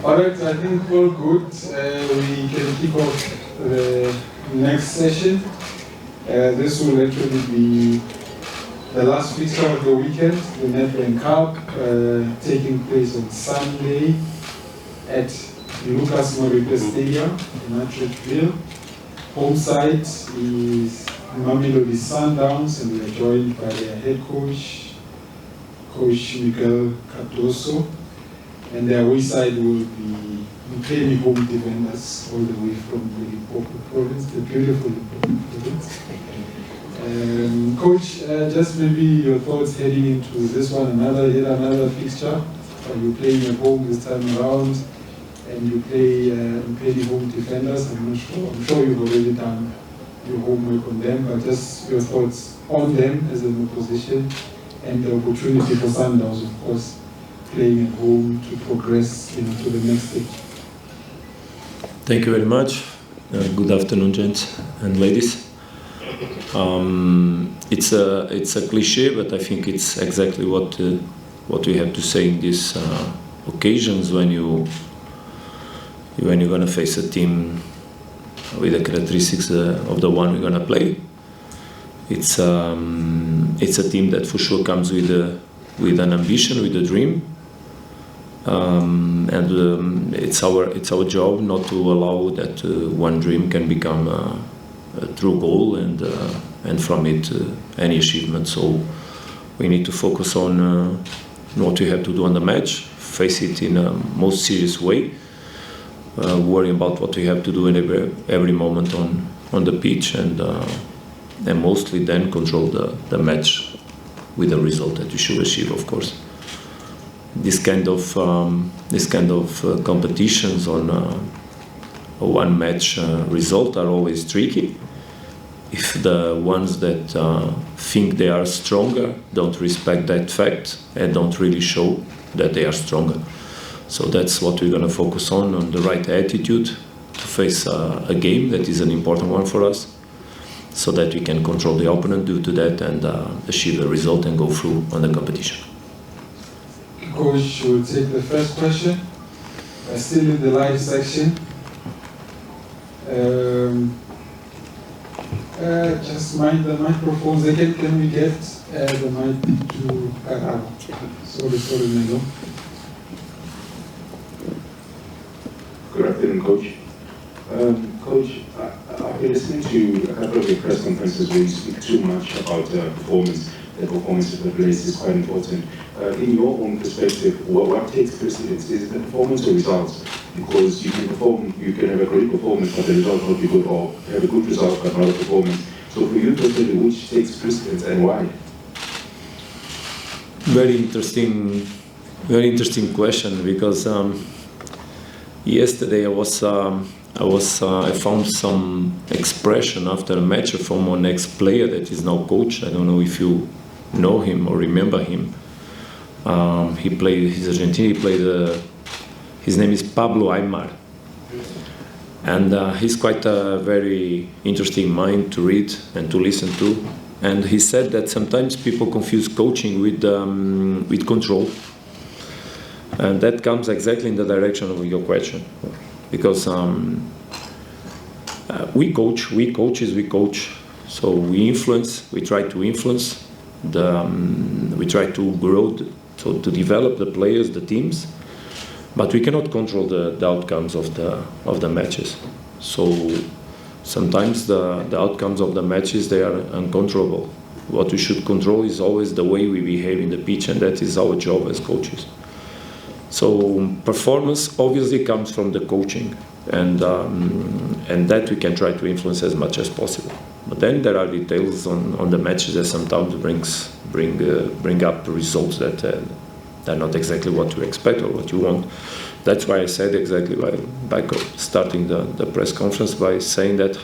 All right, I think all good. We can kick off the next session. This will actually be the last fixture of the weekend, the Nedbank Cup, taking place on Sunday at Lucas Moripe Stadium in Pretoria. Home side is Mamelodi Sundowns, and we are joined by their head coach, Coach Miguel Cardoso. And their away side will be Mpheni Home Defenders, all the way from the Limpopo province, the beautiful Limpopo province. Coach, just maybe your thoughts heading into this one, yet another fixture. You're playing at home this time around, and you play Mpheni Home Defenders. I'm sure you've already done your homework on them, but just your thoughts on them as an opposition, and the opportunity for Sundowns, of course, playing at home to progress to the next stage. Thank you very much. Good afternoon, gents and ladies. It's a cliche, but I think it's exactly what we have to say in these occasions when you're gonna face a team with the characteristics of the one we're gonna play. It's a team that for sure comes with an ambition, with a dream. It's our job not to allow that one dream can become a true goal and from it any achievement. So we need to focus on what we have to do on the match, face it in a most serious way, worry about what we have to do in every moment on the pitch, and mostly then control the match with a result that we should achieve, of course. This kind of competitions on a one match result are always tricky if the ones that think they are stronger don't respect that fact and don't really show that they are stronger. So that's what we're going to focus on the right attitude to face a game that is an important one for us, so that we can control the opponent due to that and achieve a result and go through on the competition. Coach, we'll take the first question. Still in the live section. Just mind the microphones again. Can we get the mic to Carado? Sorry, Melo. Good afternoon, Coach. Coach, I've been listening to a couple of your press conferences where you speak too much about performance. The performance of the players is quite important. In your own perspective, what takes precedence? Is it the performance or results? Because you can perform, you can have a great performance, but the result not be good, or have a good result but not a performance. So for you personally, which takes precedence and why? Very interesting question, because yesterday I found some expression after a match from one ex-player that is now coach. I don't know if you know him or remember him. He's Argentine. His name is Pablo Aimar, and he's quite a very interesting mind to read and to listen to. And he said that sometimes people confuse coaching with control, and that comes exactly in the direction of your question, because we coach. So we influence. We try to influence. We try to grow, to develop the players, the teams, but we cannot control the outcomes of the matches. So sometimes the outcomes of the matches, they are uncontrollable. What we should control is always the way we behave in the pitch, and that is our job as coaches. So performance obviously comes from the coaching, and that we can try to influence as much as possible. But then there are details on the matches that sometimes bring up results that are not exactly what you expect or what you want. That's why I said exactly by starting the press conference by saying that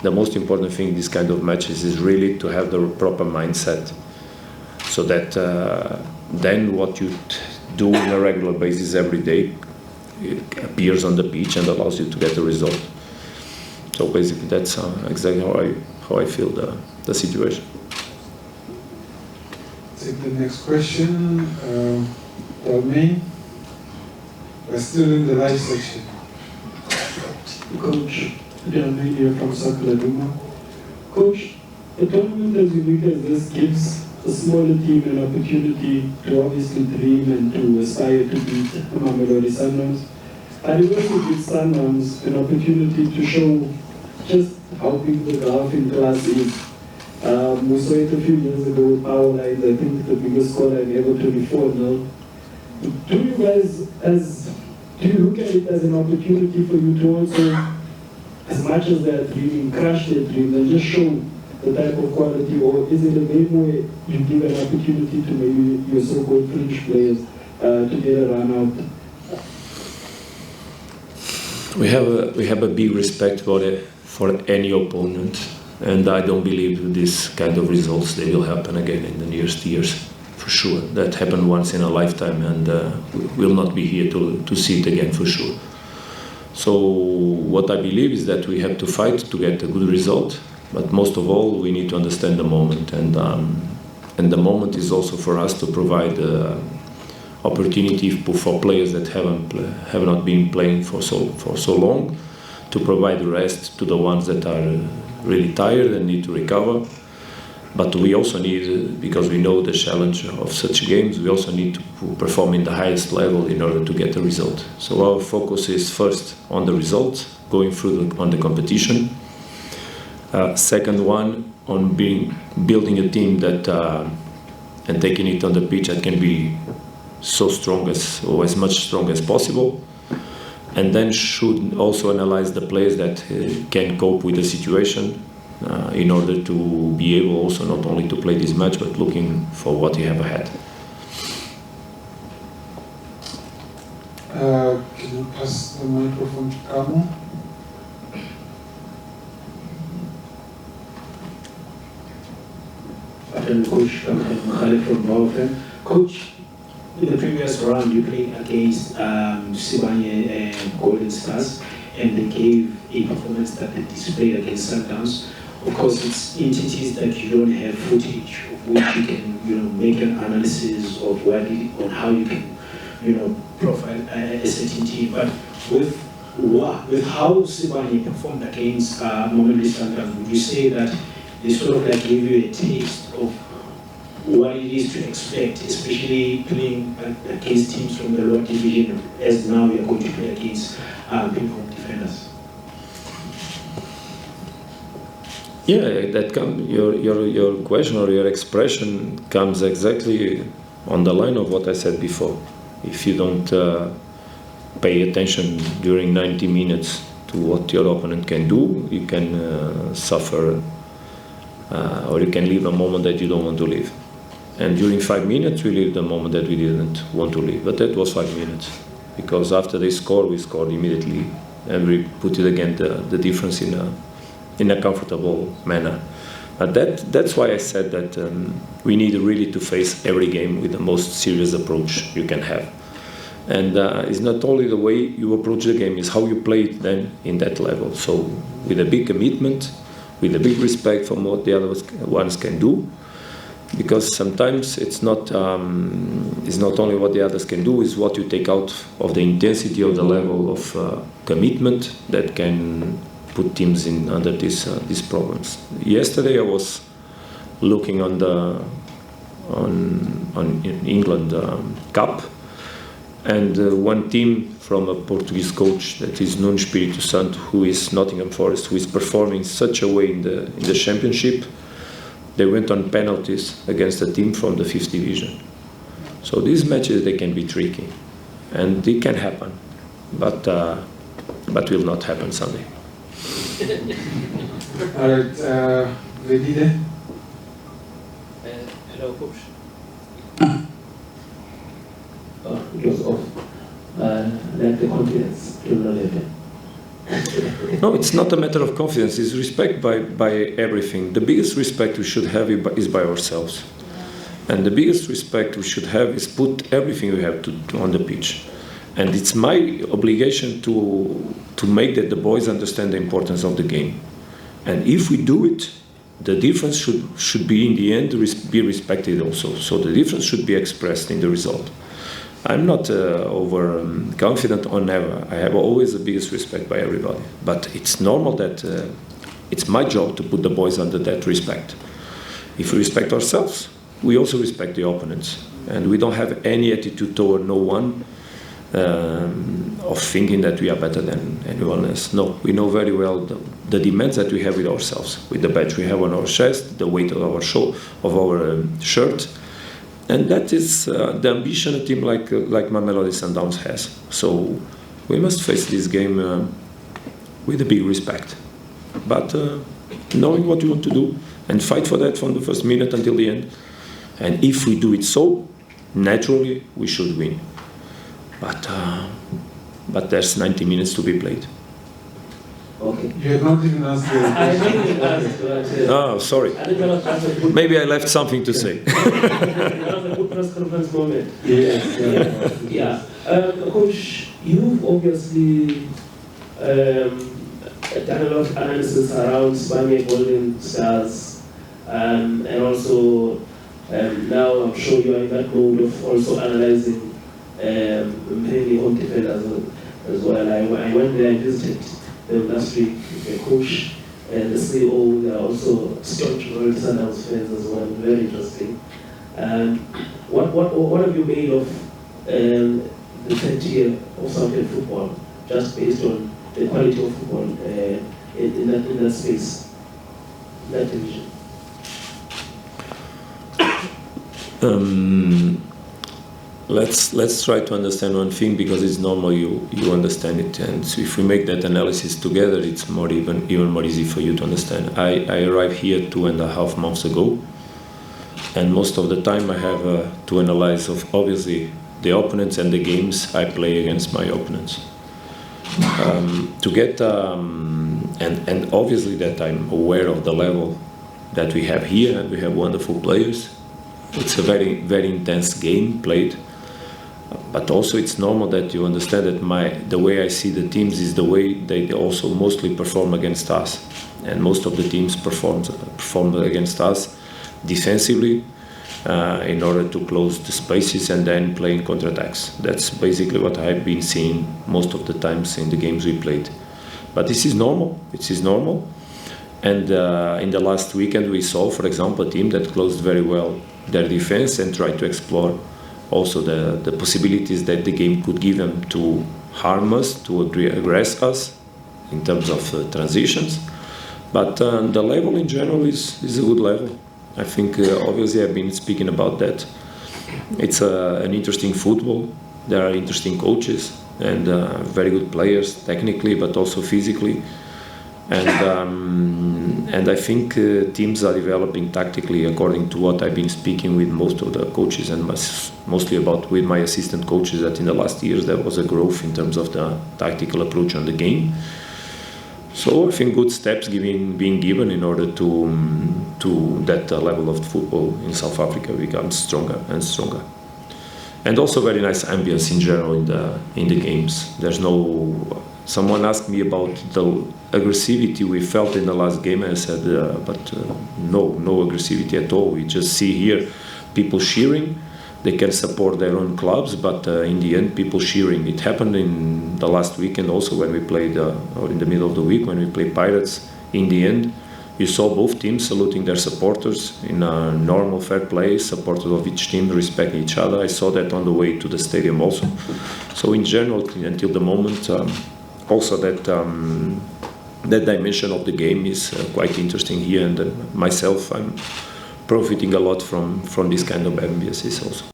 the most important thing in this kind of matches is really to have the proper mindset, so that then what you do on a regular basis every day, it appears on the pitch and allows you to get a result. So basically that's exactly how I feel the situation. Take the next question. Dalmain. We're still in the live section. Coach, Daniel from Sakladuma. Coach, a tournament as unique as this gives a smaller team an opportunity to obviously dream and to aspire to beat Mamelodi Sundowns. And it also gives Sundowns an opportunity to show just how big the gulf in class is. We saw it a few years ago with Power Lines, I think the biggest scoreline ever, 24-0. Do you look at it as an opportunity for you to also, as much as they're dreaming, crush their dreams and just show the type of quality, or is it a game where you give an opportunity to maybe your so-called fringe players to get a run out? We have a big respect for any opponent, and I don't believe this kind of results they will happen again in the nearest years. For sure, that happened once in a lifetime, and we will not be here to see it again for sure. So what I believe is that we have to fight to get a good result, but most of all we need to understand the moment, and the moment is also for us to provide opportunity for players that have not been playing for so long, to provide rest to the ones that are really tired and need to recover. But we also need, because we know the challenge of such games, we also need to perform in the highest level in order to get a result. So our focus is first on the results, going through on the competition. Second one, on building a team that and taking it on the pitch that can be so strong or as much strong as possible. And then should also analyze the players that can cope with the situation, in order to be able also not only to play this match, but looking for what you have ahead. Can you pass the microphone to Camo? Coach, I'm from Baufen. Coach, in the previous round you played against Sibanye and Golden Stars, and they gave a performance that they displayed against Sundowns. Of course, it's entities that you don't have footage of which you can, make an analysis of on how you can, profile a certain team. But with how Sibanye performed against Mamelodi Sundowns, would you say that they sort of like gave you a taste of what it is to expect, especially playing against teams from the lower division, as now you're going to play against Mpheni Home Defenders? Yeah, that your question or your expression comes exactly on the line of what I said before. If you don't pay attention during 90 minutes to what your opponent can do, you can suffer, or you can live a moment that you don't want to live. And during 5 minutes, we lived a moment that we didn't want to live. But that was 5 minutes, because after they scored, we scored immediately, and we put it again the difference in a comfortable manner. But that's why I said that we need really to face every game with the most serious approach you can have. And it's not only the way you approach the game, it's how you play it then in that level. So with a big commitment, with a big respect for what the other ones can do, because sometimes it's not only what the others can do, it's what you take out of the intensity of the level of commitment that can put teams under these problems. Yesterday I was looking on England Cup, and one team from a Portuguese coach, that is Nuno Espírito Santo, who is Nottingham Forest, who is performing such a way in the championship. They went on penalties against a team from the 5th division. So these matches, they can be tricky, and it can happen, but will not happen Sunday. All right, Vedide. Hello, Coach. It was off. Lack the confidence to the level. No, it's not a matter of confidence, it's respect by everything. The biggest respect we should have is by ourselves. And the biggest respect we should have is put everything we have on the pitch. And it's my obligation to make that the boys understand the importance of the game. And if we do it, the difference should be in the end be respected also. So the difference should be expressed in the result. I'm not over confident or never. I have always the biggest respect by everybody. But it's normal that it's my job to put the boys under that respect. If we respect ourselves, we also respect the opponents. And we don't have any attitude toward no one of thinking that we are better than anyone else. No, we know very well the demands that we have with ourselves, with the badge we have on our chest, the weight of our shirt. And that is the ambition a team like Mamelodi Sundowns has. So we must face this game with a big respect. But knowing what we want to do and fight for that from the first minute until the end. And if we do it so, naturally we should win. But there's 90 minutes to be played. Okay. You had not even asked the I didn't ask that. Oh, sorry. I think that was a good, Maybe I left something to say. that was a good press conference moment. Yes. Yeah. Coach, you've obviously done a lot of analysis around Spanish Golden Stars, and also now I'm sure you are in that mode of also analyzing Mpheni Home Defenders as well. I went there, I visited them last week, the coach and the CEO. They are also staunch Mamelodi Sundowns fans as well. Very interesting. What have you made of the third tier of South African football, just based on the quality of football in that space, that division? Let's try to understand one thing, because it's normal you understand it, and so if we make that analysis together, it's even more easy for you to understand. I arrived here 2.5 months ago, and most of the time I have to analyze of obviously the opponents and the games I play against my opponents. To get and obviously that I'm aware of the level that we have here, and we have wonderful players. It's a very, very intense game played, but also it's normal that you understand that the way I see the teams is the way they also mostly perform against us, and most of the teams performed against us defensively in order to close the spaces and then playing counterattacks. That's basically what I've been seeing most of the times in the games we played. But this is normal. It is normal. And in the last weekend we saw, for example, a team that closed very well their defense and tried to explore also the possibilities that the game could give them to harm us, to aggress us in terms of transitions. But the level in general is a good level. I think obviously I've been speaking about that. It's an interesting football. There are interesting coaches and very good players technically, but also physically. And I think teams are developing tactically according to what I've been speaking with most of the coaches, and mostly with my assistant coaches, that in the last years there was a growth in terms of the tactical approach on the game. So I think good steps being given in order to that level of football in South Africa becomes stronger and stronger. And also very nice ambience in general in the games. There's no. Someone asked me about the aggressivity we felt in the last game, and I said, no aggressivity at all. We just see here people cheering. They can support their own clubs, but in the end, people cheering. It happened in the last weekend also when we played, or in the middle of the week when we played Pirates. In the end, you saw both teams saluting their supporters in a normal fair play, supporters of each team respecting each other. I saw that on the way to the stadium also. So in general, until the moment, also that dimension of the game is quite interesting here, and myself, I'm profiting a lot from this kind of ambiances also.